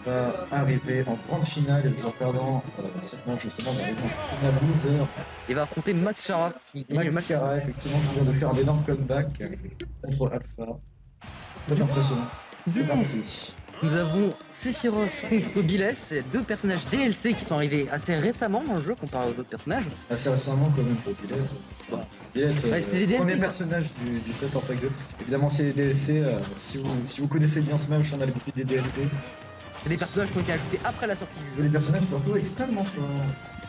va arriver en grande finale et le joueur perdant cette manche justement va arriver en finale loser. Il va affronter Max Chara qui gagne le Max match. Cara, effectivement, qui vient de faire un énorme comeback contre Alpha. Très impressionnant. C'est parti. Nous avons Sephiroth contre Billet, c'est deux personnages DLC qui sont arrivés assez récemment dans le jeu comparé aux autres personnages. Assez récemment quand même pour Billet. Billet, c'est des DLC, premier quoi. personnage du set en Pack 2. Évidemment c'est des DLC, si vous connaissez bien Smash, on a l'habitude des DLC. C'est des personnages qui ont été ajoutés après la sortie du C'est jeu. des personnages surtout extrêmement forts.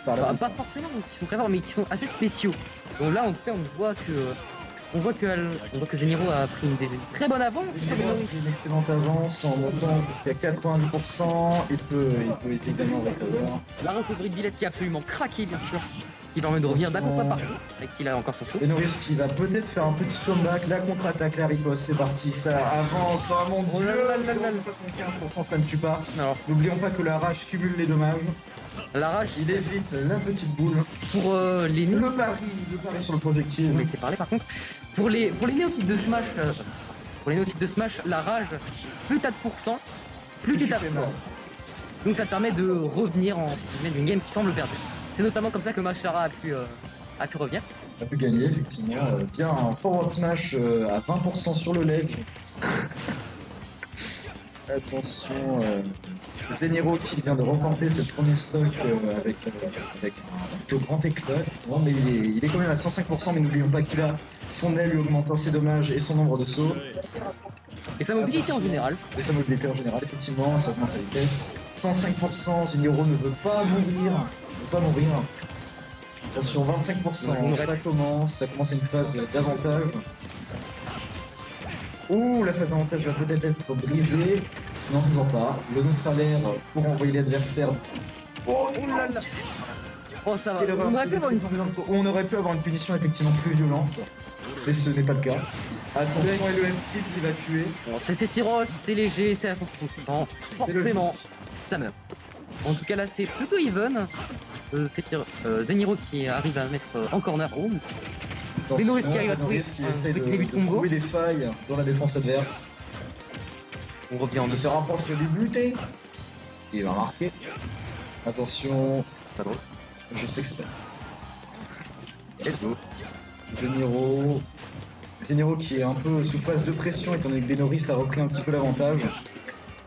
Par la Pas forcément qui sont très forts, mais qui sont assez spéciaux. Donc là, en tout cas, on voit que Zeniro a pris une très bonne avance. Il a pris une excellente avance en montant jusqu'à 90%. Il peut évidemment recover. La recovery de Billet qui a absolument craqué, bien sûr, qui permet de revenir d'à peu près partout, et qu'il a encore son feu. Benoris qui va peut-être faire un petit comeback, la contre-attaque, la riposte, c'est parti, ça avance, oh mon dieu, 75%, ça ne tue pas. Alors, N'oublions pas que la rage cumule les dommages, la rage, il évite la petite boule. pour les Le pari sur le projectile. Vous me laissez parler par contre. Pour les néophytes de Smash, la rage, plus t'as de pourcents, plus tu tapes fort. Donc ça te permet de revenir en d'une game qui semble perdue. C'est notamment comme ça que Machara a pu revenir. On a pu gagner effectivement, bien un forward smash à 20% sur le ledge. Attention, Zeniro qui vient de remporter ce premier stock avec un plutôt grand éclat. Bon, mais il est quand même à 105%, mais n'oublions pas qu'il a son aile lui augmentant ses dommages et son nombre de sauts. Et sa mobilité en général. Et sa mobilité en général, effectivement, ça augmente sa vitesse. 105%, Zeniro ne veut pas mourir. Attention, 25%, ça commence une phase d'avantage. Ouh, la phase d'avantage va peut-être être brisée. Non, toujours pas. Le neutralaire pour envoyer l'adversaire. Oh là là. Oh ça va. On aurait pu avoir une punition effectivement plus violente, mais ce n'est pas le cas. Attention, et le M-Tip qui va tuer. Bon, c'est Sephiroth, c'est léger, c'est à 100%. Forcément, ça meurt. En tout cas là c'est plutôt even. Zeniro qui arrive à mettre en corner home. Benoris qui arrive à trouver de trouver des failles dans la défense adverse. On revient en Il se rapproche de débuter. Il va marquer. Attention. Pas drôle. Je sais que c'est pas. Let's go. Zeniro qui est un peu sous phase de pression étant donné que Benoris a repris un petit peu l'avantage.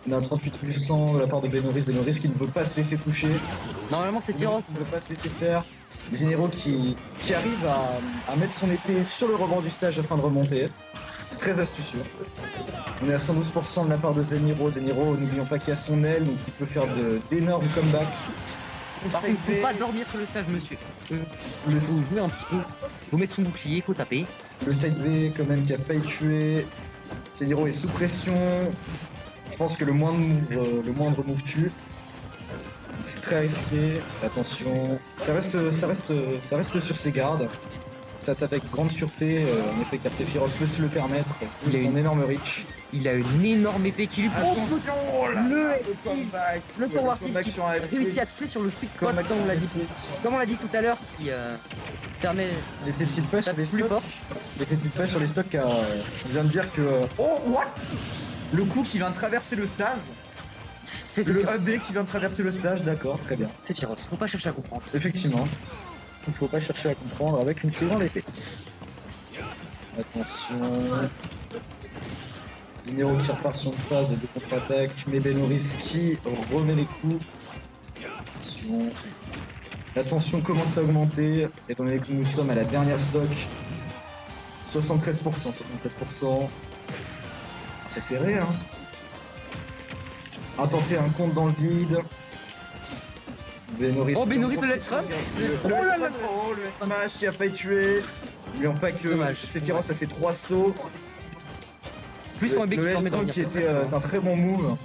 On a 38% de la part de Benoris qui ne veut pas se laisser toucher. Normalement c'est Sephiroth qui ne veut pas se laisser faire. Zeniro qui arrive à mettre son épée sur le rebord du stage afin de remonter. C'est très astucieux. On est à 112% de la part de Zeniro. Zeniro, n'oublions pas qu'il a son aile, donc il peut faire d'énormes comebacks. Par contre, faut pas dormir sur le stage, monsieur. Faut jouer un petit peu, faut mettre son bouclier, faut taper. Le side B quand même qui a failli tuer. Zeniro est sous pression. Je pense que le moindre move tue. C'est très risqué. Attention. Ça reste sur ses gardes. Ça tape avec grande sûreté, en effet, car Sephiroth peut se le permettre. Il a une énorme reach. Il a une énorme épée qui lui prend le power tilt qui réussit à tuer sur le sweet spot comme on l'a dit tout à l'heure qui permet n'était-il pas sur les stocks N'était-il pas sur les stocks car il vient de dire que oh what le coup qui vient de traverser le stage. C'est le AB qui vient de traverser le stage, d'accord, très bien. Sephiroth, faut pas chercher à comprendre. Effectivement. Il faut pas chercher à comprendre avec une seconde épée. Attention. Zeniro qui repart sur une phase de contre-attaque, mais Benoris qui remet les coups. Attention. La tension commence à augmenter, étant donné que nous sommes à la dernière stock. 73%. C'est serré, hein. Tenter un compte dans le vide. Benoris. Oh, Benoris le let's run. Oh là là. Oh, le smash qui a failli tuer. N'oublions pas que Sephiroth a ses 3 sauts. Plus un bec qui était un très bon move.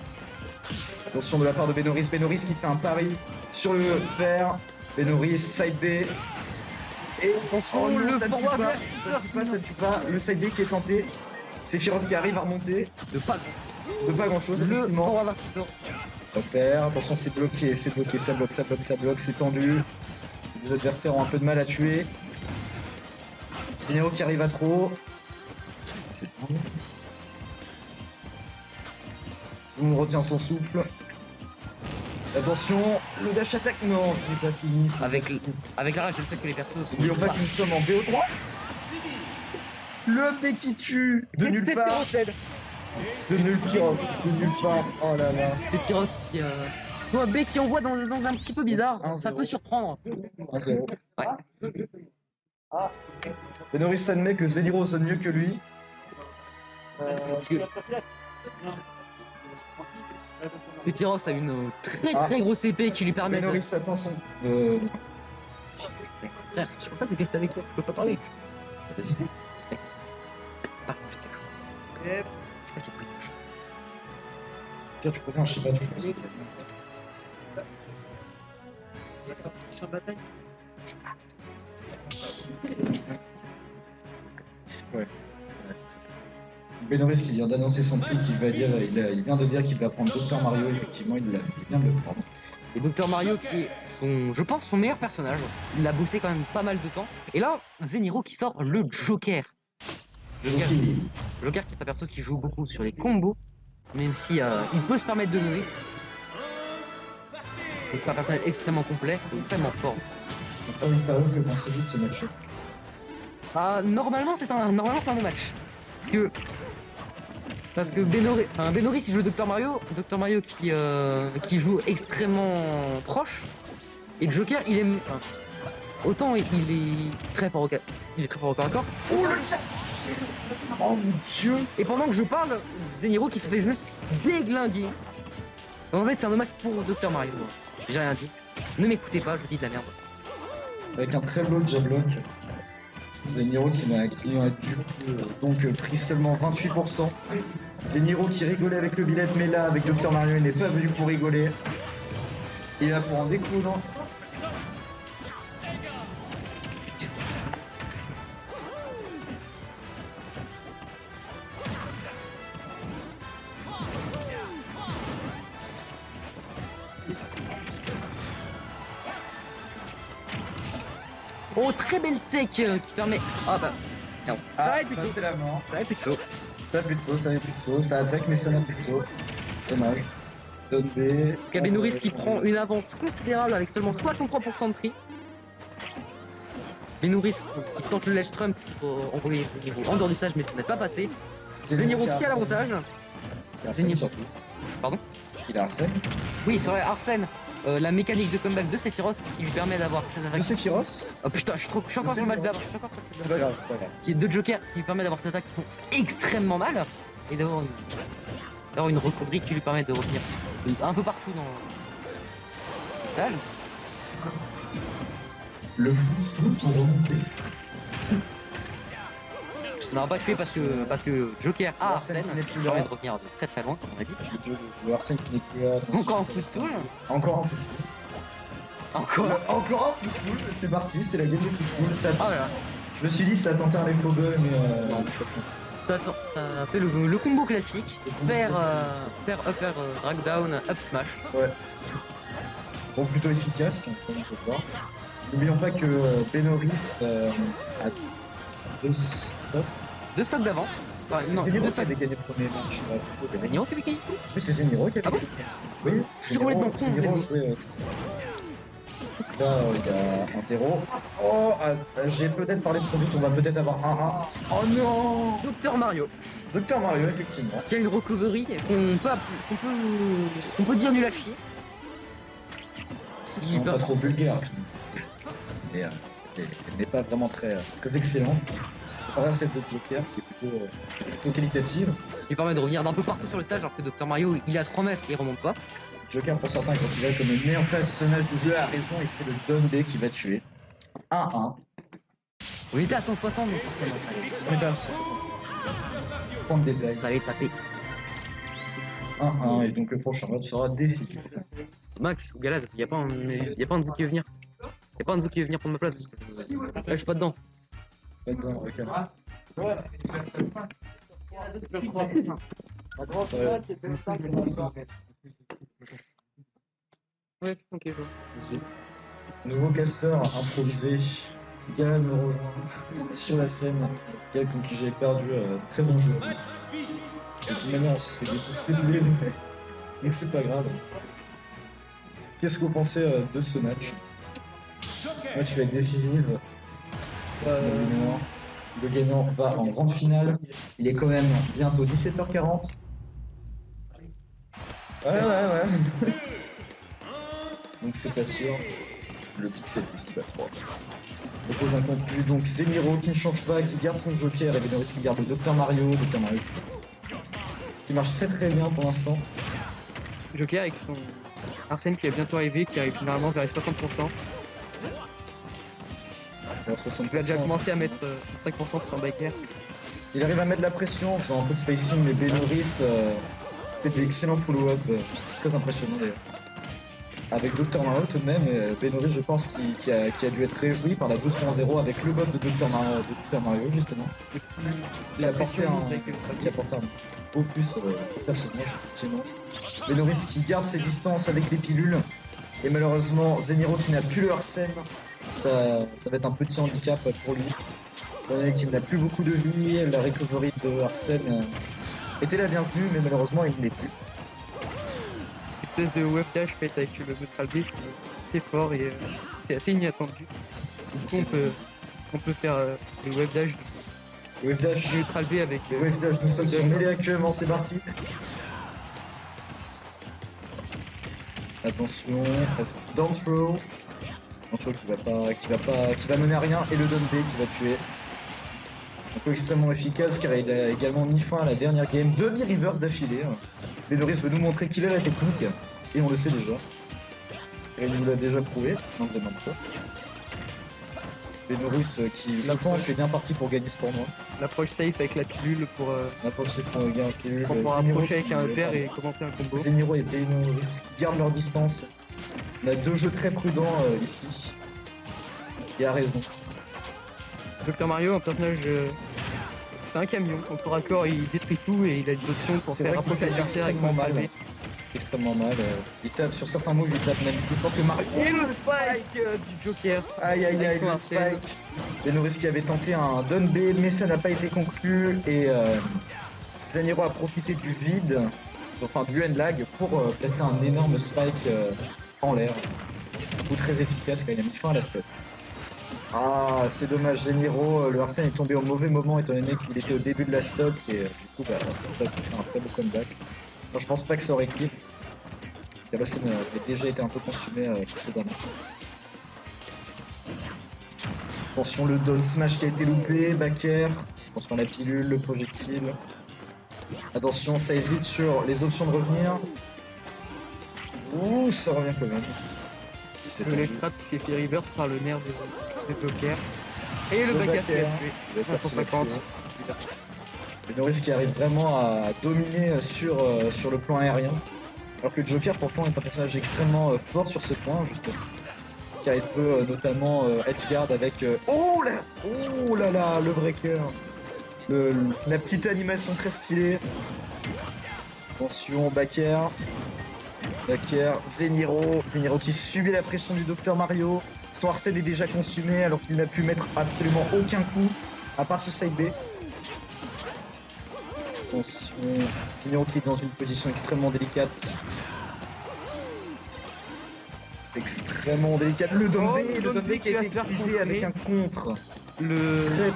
Attention de la part de Benoris. Benoris qui fait un pari sur le fer. Benoris, side B. Et attention, le forward ça ne tue pas. Le side B qui est tenté. Sephiroth qui arrive à remonter. De pas grand chose. Le forward Repère, attention c'est bloqué, ça bloque, c'est tendu. Les adversaires ont un peu de mal à tuer. Zeniro qui arrive à trop. C'est tendu. On retient son souffle. Attention, le dash attack, non, ce n'est pas fini. Avec la rage, le fait que les persos sont... N'oublions pas que nous sommes en BO3. Le B qui tue de nulle part. De nulle part. Oh là là. C'est Tyros qui... soit B qui envoie dans des angles un petit peu bizarres, ça peut surprendre. 1-0. Ouais. Benoris admet que Zeniro sonne mieux que lui. Parce que Tyros a une très grosse épée qui lui permet Benoris, attention. Frère, je peux pas te guester avec toi, je peux pas parler. Vas-y. Pierre, tu préfères un Shiba, tu penses? Ouais. Benoris qui vient d'annoncer son prix, il vient de dire qu'il va prendre Dr Mario, effectivement, il vient de le prendre. Et Dr Mario qui est je pense son meilleur personnage. Il l'a bossé quand même pas mal de temps. Et là, Zeniro qui sort le Joker. Joker qui est un perso qui joue beaucoup sur les combos, même si il peut se permettre de jouer. C'est un personnage extrêmement complet, extrêmement fort. C'est pas une parole que pensez-vous de ce match? Normalement c'est un no match. Parce que Benoris il joue Dr Mario qui joue extrêmement proche. Et le Joker il est... autant il est très fort au corps à corps. Oh le chat! Oh mon dieu! Et pendant que je parle, Zeniro qui se fait juste déglinguer. En fait c'est un dommage pour Dr Mario. J'ai rien dit. Ne m'écoutez pas, je dis de la merde. Avec un très beau jablock. Zeniro qui a donc pris seulement 28%. Zeniro qui rigolait avec le billet, mais là avec Dr Mario il n'est pas venu pour rigoler. Il est là pour en découdre. Oh, très belle tech qui permet... Ah bah... Non. Ça va être plus chaud. C'est la mort. Ça va être plus chaud. Ça n'a plus de saut, ça n'a plus de saut. Ça attaque mais ça n'a plus de saut. Dommage. Donne B. Benoris qui prend une avance considérable avec seulement 63% de prix. Benoris qui tente le ledge trump pour envoyer Zeniro en dehors du stage mais ce n'est pas passé. Zeniro qui a l'avantage. Zeniro surtout. Pardon? Il a Arsène. Oui, c'est vrai, Arsène. La mécanique de comeback de Sephiroth qui lui permet d'avoir cette attaque. De Sephiroth? Oh putain, je suis encore sur le match d'avant. C'est pas grave, c'est pas grave. Qui est deux jokers qui lui permet d'avoir cette attaque qui font extrêmement mal et d'avoir une recovery qui lui permet de revenir un peu partout dans le stage. Le foot pour remonter. Ça n'aura pas tué parce que Joker a Arsène qui lui permet de revenir de très très loin, comme on a dit. Le Arsène qui n'est plus là. Encore un coup de soul. Encore un coup de soul. Encore un coup de soul. C'est parti, c'est la game de coup de soul. Ah voilà. Je me suis dit ça tentait un Lempo Gun mais non. Ça fait le combo classique. Faire upper drag down, up smash. Ouais. Bon, plutôt efficace, comme on peut voir. N'oublions pas que Benoris a deux stocks d'avance. Non, Zeniro qui avait gagné le premier match. C'est Zeniro qui avait gagné? Oui, c'est Zeniro qui avait gagné. Oui, je suis complètement con. Là, il y a un 0. Oh, j'ai peut-être parlé trop vite, on va peut-être avoir un 1. Oh non! Dr Mario. Dr Mario, effectivement. Qui a une recovery qu'on peut dire nul à chier. Qui n'est pas trop vulgaire. Mais elle n'est pas vraiment très excellente. Comparé à celle de Joker qui est plutôt qualitative. Il permet de revenir d'un peu partout sur le stage alors que Dr Mario il est à 3 mètres et il remonte pas. Joker pour certains est considéré comme le meilleur personnage du jeu, a raison et c'est le Don D qui va tuer. 1-1. On était à 160 donc forcément ça allait. On était à 160. Point de détail. Ça allait taper. 1-1 et donc le prochain match sera décisif. Max ou Galaz, il y a pas un de vous qui veut venir. Il y a pas un de vous qui veut venir prendre ma place parce que là je suis pas dedans. Pas dedans, ok. Ouais. À droite, ouais, ok, je vois. Nouveau caster improvisé. Gala me rejoint sur la scène. Gala contre qui j'ai perdu très bon jeu. De toute manière, on s'est fait dépousser de donc c'est pas grave. Qu'est-ce que vous pensez de ce match? Ce match va être décisif. Le gagnant va en grande finale. Il est quand même bientôt 17h40. Ouais. Donc c'est pas sûr. Le pixel qui va 3. On propose un contenu, donc Zeniro qui ne change pas, qui garde son Joker, et Benoris qui garde le Dr Mario, qui marche très très bien pour l'instant. Joker avec son Arsène qui est bientôt arrivé, qui arrive généralement vers les 60%. Il a déjà commencé à mettre 5% sur son biker. Il arrive à mettre la pression en faisant un peu de spacing, mais Benoris fait d'excellents follow-up. C'est très impressionnant d'ailleurs. Avec Dr Mario tout de même, Benoris je pense qui a dû être réjoui par la 12.0 avec le bot de Dr Mario justement. Qui a apporté un beau plus au personnage effectivement. Benoris qui garde ses distances avec les pilules. Et malheureusement Zeniro qui n'a plus le Arsène, ça va être un petit handicap pour lui. Étant donné qu'il n'a plus beaucoup de vie, la recovery de Arsène était la bienvenue mais malheureusement il ne l'est plus. Espèce de web dash faite avec le neutral B, c'est fort et c'est assez inattendu. Du coup on peut faire le web dash neutral B avec web dash, nous sommes sur mêlée actuellement, c'est parti. Attention, down throw. Down throw qui va mener à rien et le down B qui va tuer. Un peu extrêmement efficace car il a également mis fin à la dernière game. 2 reverse d'affilée. Benoris veut nous montrer qu'il a la technique, et on le sait déjà. Et il nous l'a déjà prouvé, non vraiment pas. Benoris qui, je pense, est bien parti pour gagner ce tournoi. L'approche safe avec la pilule pour gagner la pilule. Pour approcher avec un EPR et commencer un combo. Zeniro et Benoris qui gardent leur distance. On a 2 jeux très prudents ici. Et a raison. Dr Mario, un personnage... c'est un camion, en corps à corps il détruit tout et il a des options pour faire rapprocher l'adversaire avec son mal. Extrêmement mal. Il tape sur certains moves, il tape même plus fort que Mario. Et le spike du Joker. Aïe, le spike. Benoris qui avait tenté un down B, mais ça n'a pas été conclu. Et Zeniro a profité du vide, enfin du end lag, pour placer un énorme spike en l'air. Ou très efficace quand il a mis fin à la step. Ah, c'est dommage, Zeniro, le Arsène est tombé au mauvais moment étant donné qu'il était au début de la stock et du coup, ça a fait un très beau comeback. Moi, je pense pas que ça aurait clip. L'Arsène avait déjà été un peu consumé précédemment. Attention, le down smash qui a été loupé, back air. Attention, la pilule, le projectile. Attention, ça hésite sur les options de revenir. Ouh, ça revient quand même. Le leg trap qui s'est fait reverse par le nerf de Joker. Et le back air qui a tué. 550. Benoris qui arrive vraiment à dominer sur le plan aérien. Alors que Joker pourtant est un personnage extrêmement fort sur ce point justement. Car il peut notamment edgeguard avec... Oh là là, le breaker. La petite animation très stylée. Attention, back air. Zeniro qui subit la pression du Dr Mario. Son Arsène est déjà consumé alors qu'il n'a pu mettre absolument aucun coup à part ce side B. Attention, Zeniro qui est dans une position extrêmement délicate. Le down B qui a été exécuté avec un contre.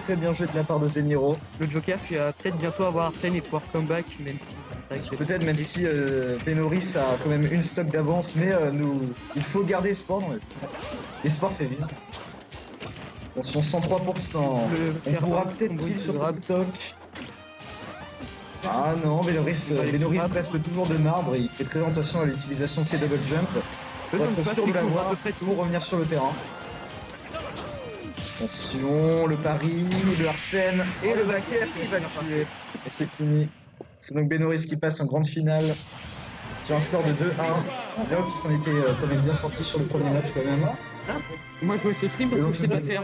Très bien joué de la part de Zeniro. Le Joker qui va peut-être bientôt avoir Arsène et pouvoir comeback même si... Peut-être même si Benoris a quand même une stock d'avance, mais il faut garder espoir dans l'espoir fait vivre. Attention, 103%. On pourra peut-être pile sur cette stock. Ah non, Benoris reste toujours de marbre et il fait très attention à l'utilisation de ses double jump. Être sûr de l'avoir pour revenir sur le terrain. Attention, le pari, le Arsène et le back air qui va le tuer. Et c'est fini. C'est donc Benoris qui passe en grande finale sur un score de 2-1. Léo qui s'en était quand même bien sorti sur le premier match quand même. Moi je vois ce stream parce que je sais pas faire.